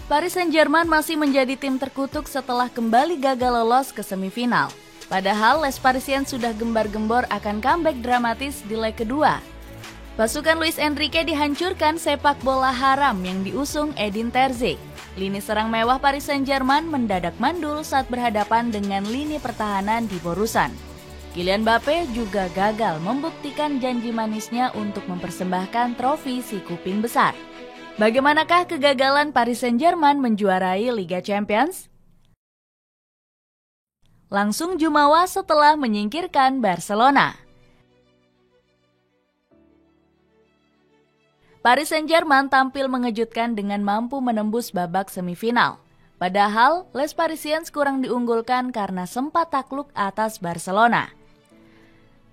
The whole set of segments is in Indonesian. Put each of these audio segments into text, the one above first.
Paris Saint-Germain masih menjadi tim terkutuk setelah kembali gagal lolos ke semifinal. Padahal Les Parisiens sudah gembar-gembor akan comeback dramatis di leg kedua. Pasukan Luis Enrique dihancurkan sepak bola haram yang diusung Edin Terzic. Lini serang mewah Paris Saint-Germain mendadak mandul saat berhadapan dengan lini pertahanan di Borusan. Kylian Mbappe juga gagal membuktikan janji manisnya untuk mempersembahkan trofi si kuping besar. Bagaimanakah kegagalan Paris Saint-Germain menjuarai Liga Champions? Langsung jumawa setelah menyingkirkan Barcelona. Paris Saint-Germain tampil mengejutkan dengan mampu menembus babak semifinal. Padahal, Les Parisiens kurang diunggulkan karena sempat takluk atas Barcelona.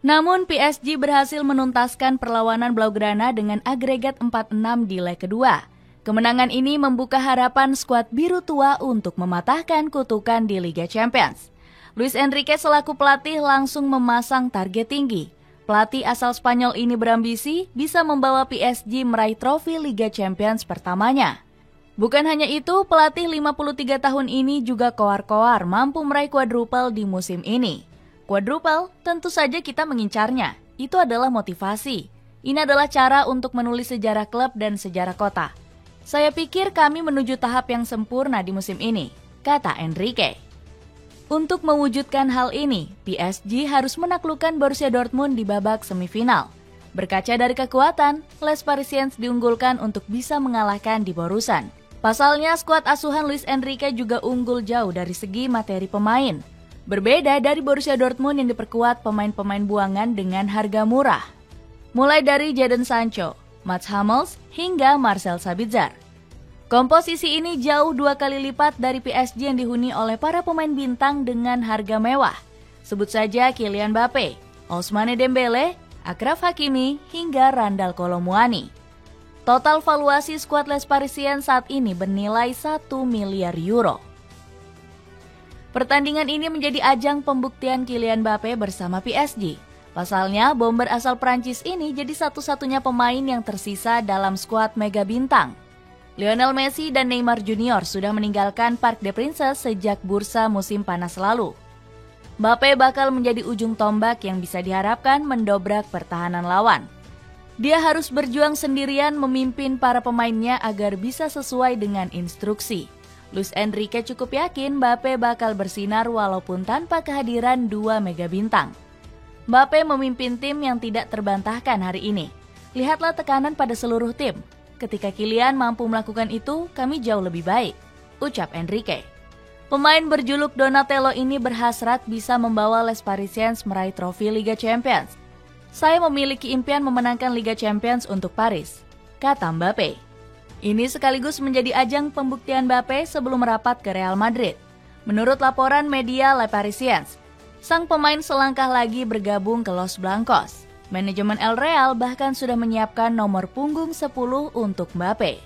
Namun PSG berhasil menuntaskan perlawanan Blaugrana dengan agregat 4-6 di leg kedua. Kemenangan ini membuka harapan skuad biru tua untuk mematahkan kutukan di Liga Champions. Luis Enrique selaku pelatih langsung memasang target tinggi. Pelatih asal Spanyol ini berambisi bisa membawa PSG meraih trofi Liga Champions pertamanya. Bukan hanya itu, pelatih 53 tahun ini juga koar-koar mampu meraih quadruple di musim ini. Quadruple, tentu saja kita mengincarnya. Itu adalah motivasi. Ini adalah cara untuk menulis sejarah klub dan sejarah kota. Saya pikir kami menuju tahap yang sempurna di musim ini, kata Enrique. Untuk mewujudkan hal ini, PSG harus menaklukkan Borussia Dortmund di babak semifinal. Berkaca dari kekuatan, Les Parisiens diunggulkan untuk bisa mengalahkan di Borusan. Pasalnya, skuad asuhan Luis Enrique juga unggul jauh dari segi materi pemain. Berbeda dari Borussia Dortmund yang diperkuat pemain-pemain buangan dengan harga murah. Mulai dari Jadon Sancho, Mats Hummels, hingga Marcel Sabitzer. Komposisi ini jauh 2 kali lipat dari PSG yang dihuni oleh para pemain bintang dengan harga mewah. Sebut saja Kylian Mbappe, Ousmane Dembele, Achraf Hakimi, hingga Randal Kolo Muani. Total valuasi skuad Les Parisiens saat ini bernilai 1 miliar euro. Pertandingan ini menjadi ajang pembuktian Kylian Mbappe bersama PSG. Pasalnya, bomber asal Prancis ini jadi satu-satunya pemain yang tersisa dalam skuad mega bintang. Lionel Messi dan Neymar Junior sudah meninggalkan Parc des Princes sejak bursa musim panas lalu. Mbappe bakal menjadi ujung tombak yang bisa diharapkan mendobrak pertahanan lawan. Dia harus berjuang sendirian memimpin para pemainnya agar bisa sesuai dengan instruksi. Luis Enrique cukup yakin Mbappe bakal bersinar walaupun tanpa kehadiran 2 mega bintang. Mbappe memimpin tim yang tidak terbantahkan hari ini. Lihatlah tekanan pada seluruh tim. Ketika Kylian mampu melakukan itu, kami jauh lebih baik, ucap Enrique. Pemain berjuluk Donatello ini berhasrat bisa membawa Les Parisiens meraih trofi Liga Champions. Saya memiliki impian memenangkan Liga Champions untuk Paris, kata Mbappe. Ini sekaligus menjadi ajang pembuktian Mbappe sebelum merapat ke Real Madrid. Menurut laporan media Le Parisiens, sang pemain selangkah lagi bergabung ke Los Blancos. Manajemen El Real bahkan sudah menyiapkan nomor punggung 10 untuk Mbappe.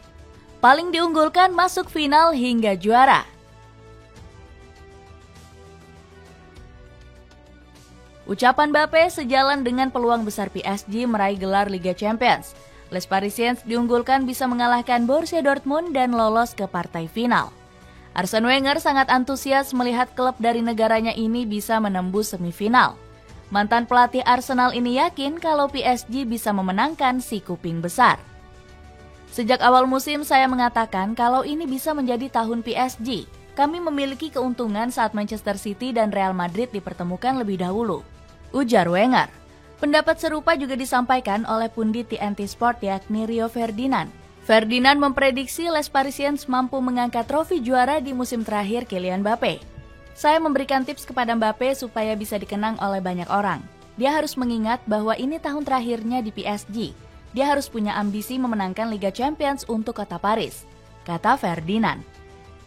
Paling diunggulkan masuk final hingga juara. Ucapan Mbappe sejalan dengan peluang besar PSG meraih gelar Liga Champions. Les Parisiens diunggulkan bisa mengalahkan Borussia Dortmund dan lolos ke partai final. Arsene Wenger sangat antusias melihat klub dari negaranya ini bisa menembus semifinal. Mantan pelatih Arsenal ini yakin kalau PSG bisa memenangkan si kuping besar. Sejak awal musim saya mengatakan kalau ini bisa menjadi tahun PSG. Kami memiliki keuntungan saat Manchester City dan Real Madrid dipertemukan lebih dahulu, ujar Wenger. Pendapat serupa juga disampaikan oleh pundit TNT Sport yakni Rio Ferdinand. Ferdinand memprediksi Les Parisiens mampu mengangkat trofi juara di musim terakhir Kylian Mbappe. Saya memberikan tips kepada Mbappe supaya bisa dikenang oleh banyak orang. Dia harus mengingat bahwa ini tahun terakhirnya di PSG. Dia harus punya ambisi memenangkan Liga Champions untuk kota Paris, kata Ferdinand.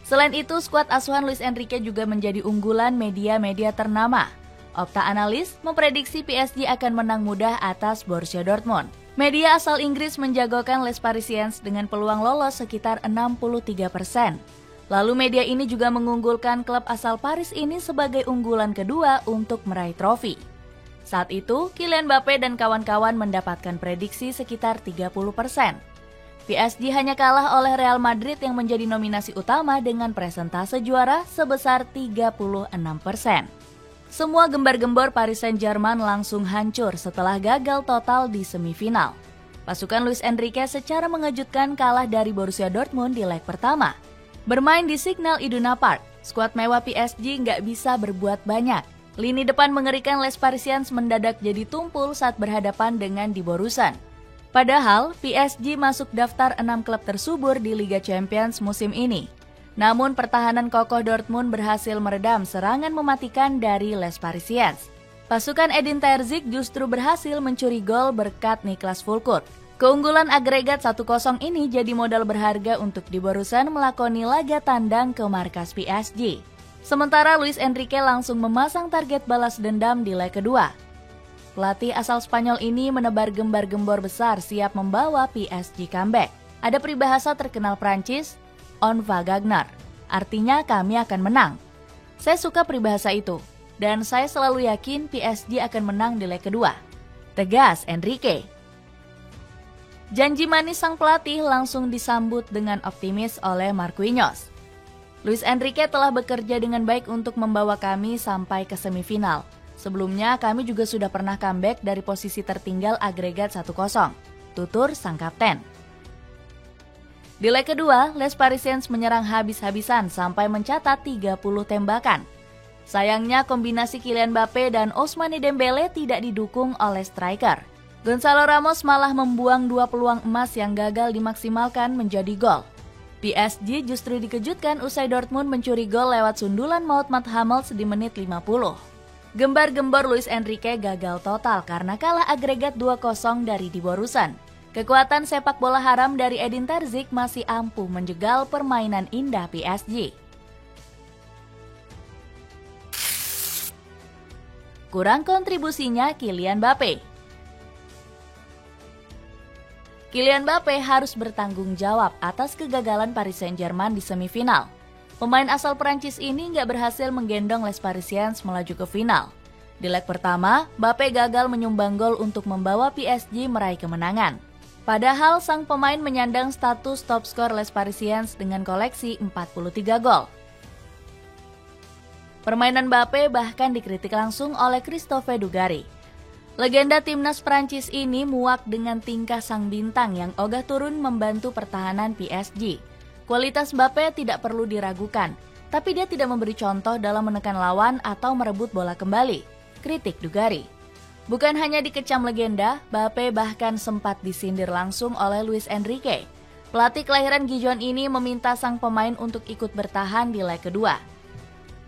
Selain itu, skuad asuhan Luis Enrique juga menjadi unggulan media-media ternama. Opta Analis memprediksi PSG akan menang mudah atas Borussia Dortmund. Media asal Inggris menjagokan Les Parisiens dengan peluang lolos sekitar 63%. Lalu media ini juga mengunggulkan klub asal Paris ini sebagai unggulan kedua untuk meraih trofi. Saat itu, Kylian Mbappe dan kawan-kawan mendapatkan prediksi sekitar 30%. PSG hanya kalah oleh Real Madrid yang menjadi nominasi utama dengan presentase juara sebesar 36%. Semua gembar-gembor Paris Saint-Germain langsung hancur setelah gagal total di semifinal. Pasukan Luis Enrique secara mengejutkan kalah dari Borussia Dortmund di leg pertama. Bermain di Signal Iduna Park, skuad mewah PSG nggak bisa berbuat banyak. Lini depan mengerikan Les Parisiens mendadak jadi tumpul saat berhadapan dengan Die Borussen. Padahal PSG masuk daftar 6 klub tersubur di Liga Champions musim ini. Namun pertahanan kokoh Dortmund berhasil meredam serangan mematikan dari Les Parisiens. Pasukan Edin Terzic justru berhasil mencuri gol berkat Niklas Füllkrug. Keunggulan agregat 1-0 ini jadi modal berharga untuk Die Borussen melakoni laga tandang ke markas PSG. Sementara Luis Enrique langsung memasang target balas dendam di leg kedua. Pelatih asal Spanyol ini menebar gembar-gembor besar siap membawa PSG comeback. Ada peribahasa terkenal Prancis, "On va gagner", artinya kami akan menang. Saya suka peribahasa itu, dan saya selalu yakin PSG akan menang di leg kedua. Tegas Enrique. Janji manis sang pelatih langsung disambut dengan optimis oleh Marquinhos. Luis Enrique telah bekerja dengan baik untuk membawa kami sampai ke semifinal. Sebelumnya kami juga sudah pernah comeback dari posisi tertinggal agregat 1-0, tutur sang kapten. Di leg kedua, Les Parisiens menyerang habis-habisan sampai mencatat 30 tembakan. Sayangnya kombinasi Kylian Mbappe dan Ousmane Dembele tidak didukung oleh striker. Gonzalo Ramos malah membuang 2 peluang emas yang gagal dimaksimalkan menjadi gol. PSG justru dikejutkan usai Dortmund mencuri gol lewat sundulan maut Mats Hummels di menit 50. Gembar-gembor Luis Enrique gagal total karena kalah agregat 2-0 dari Die Borussen. Kekuatan sepak bola haram dari Edin Terzic masih ampuh menjegal permainan indah PSG. Kurang kontribusinya Kylian Mbappe. Kylian Mbappe harus bertanggung jawab atas kegagalan Paris Saint-Germain di semifinal. Pemain asal Perancis ini nggak berhasil menggendong Les Parisiens melaju ke final. Di leg pertama, Mbappe gagal menyumbang gol untuk membawa PSG meraih kemenangan. Padahal sang pemain menyandang status top skor Les Parisiens dengan koleksi 43 gol. Permainan Mbappe bahkan dikritik langsung oleh Christophe Dugarry. Legenda timnas Prancis ini muak dengan tingkah sang bintang yang ogah turun membantu pertahanan PSG. Kualitas Mbappe tidak perlu diragukan, tapi dia tidak memberi contoh dalam menekan lawan atau merebut bola kembali, kritik Dugarry. Bukan hanya dikecam legenda, Mbappe bahkan sempat disindir langsung oleh Luis Enrique. Pelatih kelahiran Gijon ini meminta sang pemain untuk ikut bertahan di leg kedua.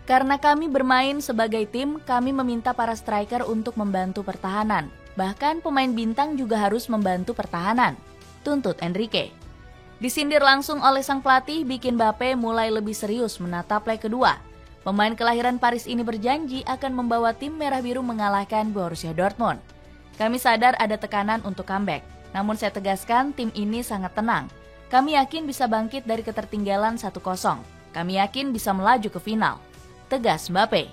Karena kami bermain sebagai tim, kami meminta para striker untuk membantu pertahanan. Bahkan pemain bintang juga harus membantu pertahanan, tuntut Enrique. Disindir langsung oleh sang pelatih bikin Mbappe mulai lebih serius menatap leg kedua. Pemain kelahiran Paris ini berjanji akan membawa tim merah biru mengalahkan Borussia Dortmund. Kami sadar ada tekanan untuk comeback, namun saya tegaskan tim ini sangat tenang. Kami yakin bisa bangkit dari ketertinggalan 1-0. Kami yakin bisa melaju ke final. Tegas Mbappe.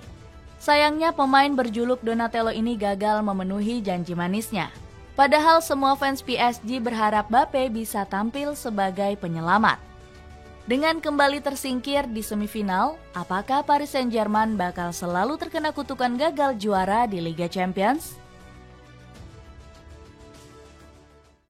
Sayangnya pemain berjuluk Donatello ini gagal memenuhi janji manisnya. Padahal semua fans PSG berharap Mbappe bisa tampil sebagai penyelamat. Dengan kembali tersingkir di semifinal, apakah Paris Saint-Germain bakal selalu terkena kutukan gagal juara di Liga Champions?